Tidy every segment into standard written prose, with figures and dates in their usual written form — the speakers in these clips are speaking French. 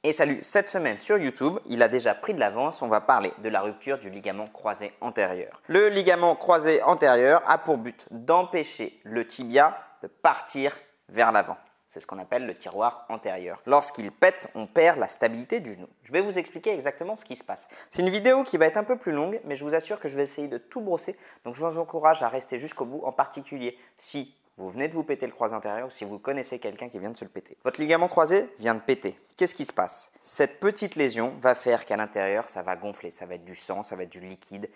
Et salut, cette semaine sur YouTube, il a déjà pris de l'avance, on va parler de la rupture du ligament croisé antérieur. Le ligament croisé antérieur a pour but d'empêcher le tibia de partir vers l'avant. C'est ce qu'on appelle le tiroir antérieur. Lorsqu'il pète, on perd la stabilité du genou. Je vais vous expliquer exactement ce qui se passe. C'est une vidéo qui va être un peu plus longue, mais je vous assure que je vais essayer de tout brosser. Donc je vous encourage à rester jusqu'au bout, en particulier si vous venez de vous péter le croisé antérieur ou si vous connaissez quelqu'un qui vient de se le péter. Votre ligament croisé vient de péter. Qu'est-ce qui se passe? Cette petite lésion va faire qu'à l'intérieur, ça va gonfler. Ça va être du sang, ça va être du liquide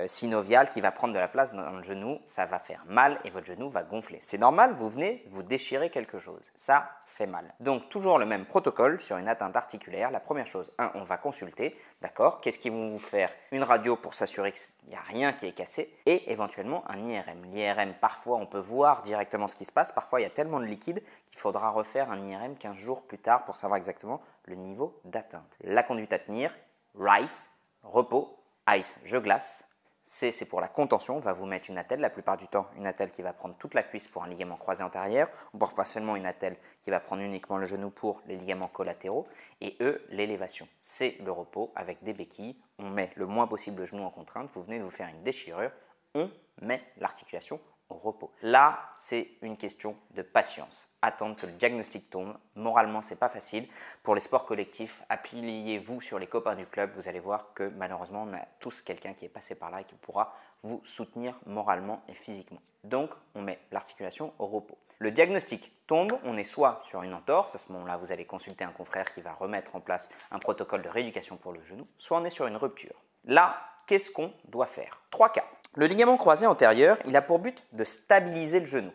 synovial qui va prendre de la place dans le genou. Ça va faire mal et votre genou va gonfler. C'est normal, vous venez vous déchirer quelque chose. Ça fait mal. Donc toujours le même protocole sur une atteinte articulaire. La première chose, on va consulter, d'accord? Qu'est-ce qu'ils vont vous faire? Une radio pour s'assurer qu'il n'y a rien qui est cassé et éventuellement un IRM. L'IRM, parfois on peut voir directement ce qui se passe, parfois il y a tellement de liquide qu'il faudra refaire un IRM 15 jours plus tard pour savoir exactement le niveau d'atteinte. La conduite à tenir, RICE, repos, ICE, je glace. C, c'est pour la contention, on va vous mettre une attelle, la plupart du temps une attelle qui va prendre toute la cuisse pour un ligament croisé antérieur, ou parfois seulement une attelle qui va prendre uniquement le genou pour les ligaments collatéraux, et E, l'élévation. C'est le repos avec des béquilles, on met le moins possible le genou en contrainte, vous venez de vous faire une déchirure, on met l'articulation au repos. Là, c'est une question de patience. Attendre que le diagnostic tombe. Moralement, c'est pas facile. Pour les sports collectifs, appuyez-vous sur les copains du club. Vous allez voir que malheureusement, on a tous quelqu'un qui est passé par là et qui pourra vous soutenir moralement et physiquement. Donc, on met l'articulation au repos. Le diagnostic tombe, on est soit sur une entorse, à ce moment-là, vous allez consulter un confrère qui va remettre en place un protocole de rééducation pour le genou, soit on est sur une rupture. Là, qu'est-ce qu'on doit faire? 3 cas. Le ligament croisé antérieur, il a pour but de stabiliser le genou.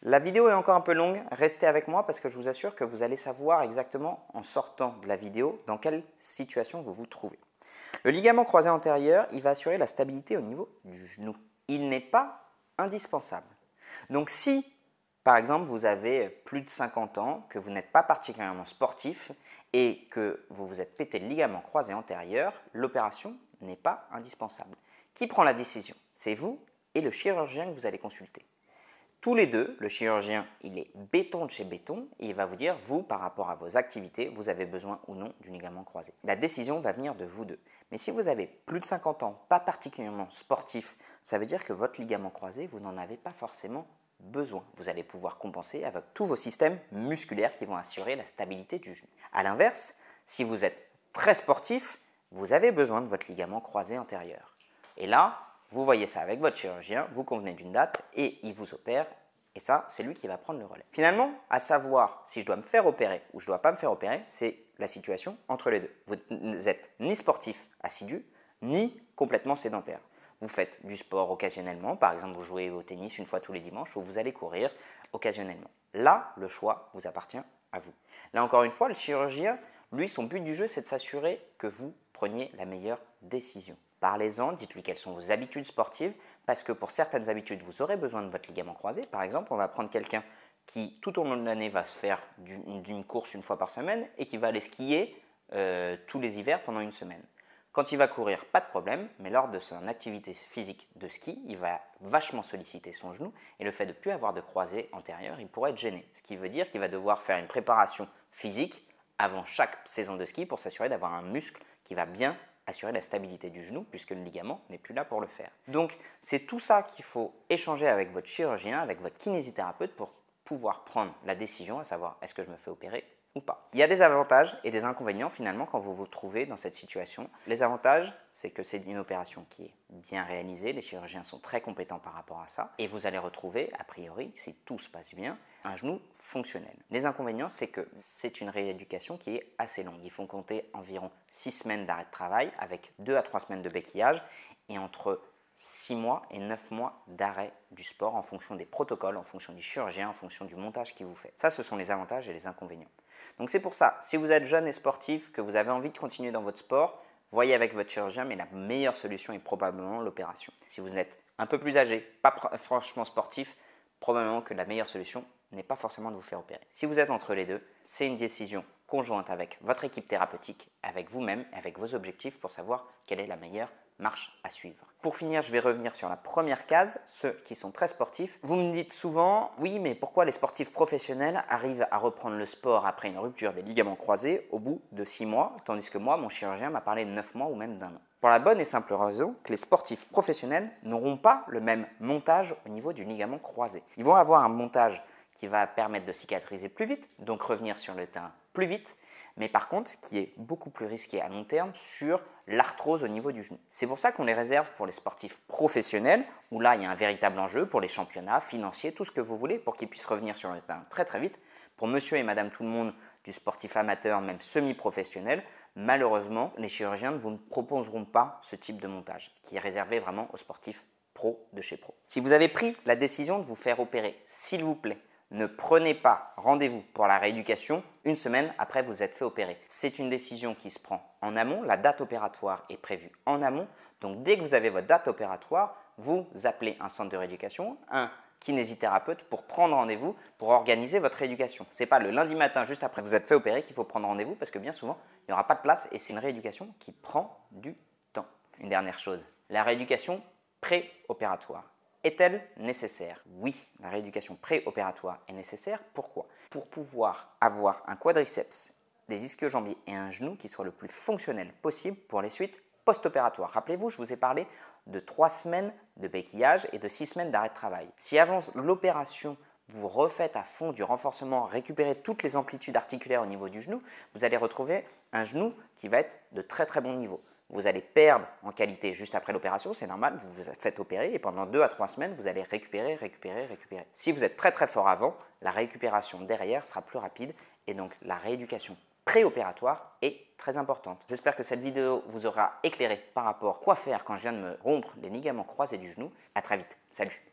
La vidéo est encore un peu longue, restez avec moi parce que je vous assure que vous allez savoir exactement en sortant de la vidéo dans quelle situation vous vous trouvez. Le ligament croisé antérieur, il va assurer la stabilité au niveau du genou. Il n'est pas indispensable. Donc si, par exemple, vous avez plus de 50 ans, que vous n'êtes pas particulièrement sportif et que vous vous êtes pété le ligament croisé antérieur, l'opération n'est pas indispensable. Qui prend la décision? C'est vous et le chirurgien que vous allez consulter. Tous les deux, le chirurgien, il est béton de chez béton et il va vous dire, vous, par rapport à vos activités, vous avez besoin ou non du ligament croisé. La décision va venir de vous deux. Mais si vous avez plus de 50 ans, pas particulièrement sportif, ça veut dire que votre ligament croisé, vous n'en avez pas forcément besoin. Vous allez pouvoir compenser avec tous vos systèmes musculaires qui vont assurer la stabilité du genou. A l'inverse, si vous êtes très sportif, vous avez besoin de votre ligament croisé antérieur. Et là, vous voyez ça avec votre chirurgien, vous convenez d'une date et il vous opère. Et ça, c'est lui qui va prendre le relais. Finalement, à savoir si je dois me faire opérer ou je ne dois pas me faire opérer, c'est la situation entre les deux. Vous n'êtes ni sportif assidu, ni complètement sédentaire. Vous faites du sport occasionnellement, par exemple vous jouez au tennis une fois tous les dimanches ou vous allez courir occasionnellement. Là, le choix vous appartient à vous. Là encore une fois, le chirurgien, lui, son but du jeu, c'est de s'assurer que vous preniez la meilleure décision. Parlez-en, dites-lui quelles sont vos habitudes sportives, parce que pour certaines habitudes, vous aurez besoin de votre ligament croisé. Par exemple, on va prendre quelqu'un qui, tout au long de l'année, va faire d'une course une fois par semaine et qui va aller skier tous les hivers pendant une semaine. Quand il va courir, pas de problème, mais lors de son activité physique de ski, il va vachement solliciter son genou et le fait de ne plus avoir de croisé antérieur, il pourrait être gêné. Ce qui veut dire qu'il va devoir faire une préparation physique avant chaque saison de ski pour s'assurer d'avoir un muscle qui va bien assurer la stabilité du genou puisque le ligament n'est plus là pour le faire. Donc, c'est tout ça qu'il faut échanger avec votre chirurgien, avec votre kinésithérapeute pour pouvoir prendre la décision à savoir est-ce que je me fais opérer ou pas. Il y a des avantages et des inconvénients finalement quand vous vous trouvez dans cette situation. Les avantages, c'est que c'est une opération qui est bien réalisée, les chirurgiens sont très compétents par rapport à ça et vous allez retrouver, a priori, si tout se passe bien, un genou fonctionnel. Les inconvénients, c'est que c'est une rééducation qui est assez longue. Il faut compter environ 6 semaines d'arrêt de travail avec 2 à 3 semaines de béquillage et entre 6 mois et 9 mois d'arrêt du sport en fonction des protocoles, en fonction du chirurgien, en fonction du montage qu'il vous fait. Ça, ce sont les avantages et les inconvénients. Donc c'est pour ça, si vous êtes jeune et sportif, que vous avez envie de continuer dans votre sport, voyez avec votre chirurgien, mais la meilleure solution est probablement l'opération. Si vous êtes un peu plus âgé, pas franchement sportif, probablement que la meilleure solution n'est pas forcément de vous faire opérer. Si vous êtes entre les deux, c'est une décision conjointe avec votre équipe thérapeutique, avec vous-même, avec vos objectifs pour savoir quelle est la meilleure marche à suivre. Pour finir, je vais revenir sur la première case, ceux qui sont très sportifs. Vous me dites souvent, oui, mais pourquoi les sportifs professionnels arrivent à reprendre le sport après une rupture des ligaments croisés au bout de 6 mois, tandis que moi, mon chirurgien m'a parlé de 9 mois ou même d'1 an. Pour la bonne et simple raison que les sportifs professionnels n'auront pas le même montage au niveau du ligament croisé. Ils vont avoir un montage qui va permettre de cicatriser plus vite, donc revenir sur le terrain plus vite, mais par contre qui est beaucoup plus risqué à long terme sur l'arthrose au niveau du genou. C'est pour ça qu'on les réserve pour les sportifs professionnels, où là il y a un véritable enjeu pour les championnats, financiers, tout ce que vous voulez, pour qu'ils puissent revenir sur le terrain très très vite. Pour monsieur et madame tout le monde du sportif amateur, même semi-professionnel, malheureusement, les chirurgiens ne vous proposeront pas ce type de montage, qui est réservé vraiment aux sportifs pro de chez pro. Si vous avez pris la décision de vous faire opérer, s'il vous plaît, ne prenez pas rendez-vous pour la rééducation une semaine après vous êtes fait opérer. C'est une décision qui se prend en amont. La date opératoire est prévue en amont. Donc, dès que vous avez votre date opératoire, vous appelez un centre de rééducation, un kinésithérapeute pour prendre rendez-vous pour organiser votre rééducation. Ce n'est pas le lundi matin juste après vous êtes fait opérer qu'il faut prendre rendez-vous parce que bien souvent, il n'y aura pas de place et c'est une rééducation qui prend du temps. Une dernière chose, la rééducation pré-opératoire. Est-elle nécessaire? Oui, la rééducation pré-opératoire est nécessaire. Pourquoi? Pour pouvoir avoir un quadriceps, des ischio-jambiers et un genou qui soient le plus fonctionnel possible pour les suites post-opératoires. Rappelez-vous, je vous ai parlé de 3 semaines de béquillage et de 6 semaines d'arrêt de travail. Si avant l'opération, vous refaites à fond du renforcement, récupérez toutes les amplitudes articulaires au niveau du genou, vous allez retrouver un genou qui va être de très très bon niveau. Vous allez perdre en qualité juste après l'opération, c'est normal, vous vous faites opérer et pendant 2 à 3 semaines, vous allez récupérer. Si vous êtes très très fort avant, la récupération derrière sera plus rapide et donc la rééducation préopératoire est très importante. J'espère que cette vidéo vous aura éclairé par rapport à quoi faire quand je viens de me rompre les ligaments croisés du genou. À très vite, salut!